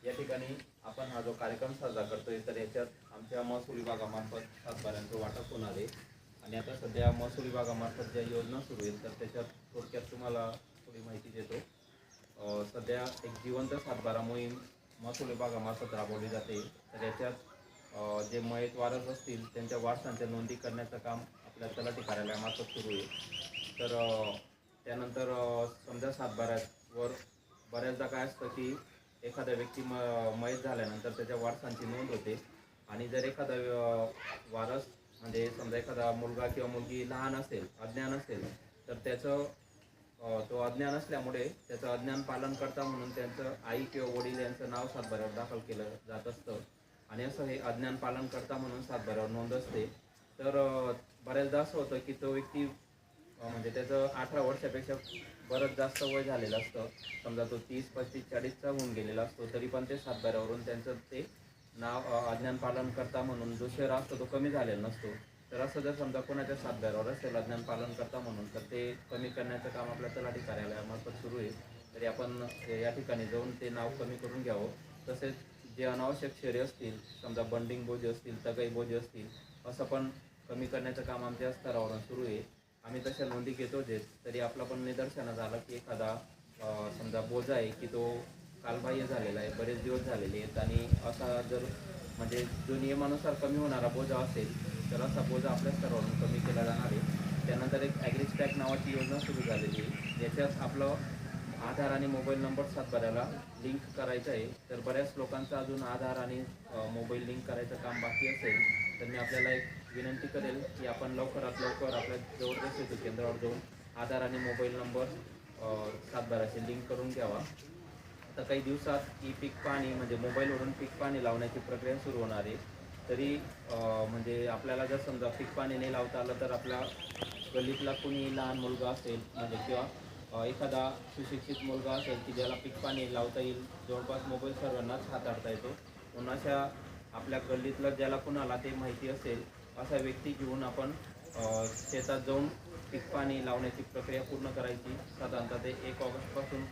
या ठिकाणी आपण हा जो कार्यक्रम साजरा करतोय तर याच्यात आमच्या महसूल विभागामार्फत सातबाऱ्यांचं वाटप होणार आहे आणि आता सध्या महसूल विभागामार्फत ज्या योजना सुरू आहेत तर त्याच्यात थोडक्यात तुम्हाला थोडी माहिती देतो. सध्या एक जिवंत सातबारा मोहीम महसूल विभागामार्फत राबवली जाते. तर याच्यात जे मयत वारस असतील त्यांच्या वारसांच्या नोंदी करण्याचं काम आपल्या तलाठी कार्यालयामार्फत सुरू आहे. तर त्यानंतर समजा सातबाऱ्यावर बऱ्याचदा काय असतं की एखादा व्यक्ती मयत झाल्यानंतर त्याच्या वारसांची नोंद होते आणि जर एखादा वारस म्हणजे समजा एखादा मुलगा किंवा मुलगी लहान असेल, अज्ञान असेल, तर त्याचं तो अज्ञान असल्यामुळे त्याचं अज्ञान पालन करता म्हणून त्यांचं आई किंवा वडील यांचं नाव सातबाऱ्यावर दाखल केलं जात असतं आणि असं हे अज्ञान पालन करता म्हणून सातबाऱ्यावर नोंद असते. तर बऱ्याचदा असं होतं की तो व्यक्ती म्हणजे त्याचं 18 वर्षापेक्षा बरंच जास्त वय झालेलं असतं. समजा तो 30, 35, 40चा होऊन गेलेला असतो, तरी पण ते सातबाऱ्यावरून त्यांचं ते नाव अज्ञान पालन करता म्हणून जो शेरा असतो तो कमी झालेला नसतो. तर असं जर समजा कोणाच्या सातबाऱ्यावर असेल अज्ञान पालन करता म्हणून तर ते कमी करण्याचं काम आपल्या तलाठी कार्यालयामार्फत सुरू आहे. तरी आपण या ठिकाणी जाऊन ते नाव कमी करून घ्यावं. तसेच जे अनावश्यक शेरे असतील, समजा बंडिंग बोजे असतील, तगाई बोजे असतील, असं पण कमी करण्याचं काम आमच्या स्तरावरून सुरू आहे. आम्ही तशा नोंदी घेतोच आहेत. तरी आपला पण निदर्शनास आलं की एखादा समजा बोजा आहे की तो कालबाह्य झालेला आहे, बरेच दिवस झालेले आहेत आणि असा जर म्हणजे जो नियमानुसार कमी होणारा बोजा असेल तर असा बोजा आपल्या स्तरावरून कमी केला जाणार आहे. त्यानंतर एक ॲग्रीस्टॅक नावाची योजना सुरू झालेली आहे. याच्यात आपलं आधार आणि मोबाईल नंबर सातबाऱ्याला लिंक करायचं आहे. तर बऱ्याच लोकांचं अजून आधार आणि मोबाईल लिंक करायचं काम बाकी असेल तर मी आपल्याला एक विनंती करेल की आपण लवकरात लवकर आपल्या जवळच्या सेतू केंद्रावर जाऊन आधार आणि मोबाईल नंबर सातबाराशी लिंक करून घ्यावा. आता काही दिवसात ई पीक पाणी म्हणजे मोबाईलवरून पीक पाणी लावण्याची प्रक्रिया सुरू होणार आहे. तरी म्हणजे आपल्याला जर समजा पीक पाणी नाही लावता आलं तर आपल्या गल्लीतला कोणी लहान मुलगा असेल म्हणजे किंवा एखादा सुशिक्षित मुलगा असेल की ज्याला पीक पाणी लावता येईल, जवळपास मोबाईल सर्वांनाच हाताळता येतो. म्हणून अशा आपल्या गल्लीतलं ज्याला कुणाला ते माहिती असेल असा व्यक्ती घेऊन आपण शेतात जाऊन पीक पाणी लावण्याची प्रक्रिया पूर्ण करायची. साधारणतः ते 1 ऑगस्टपासून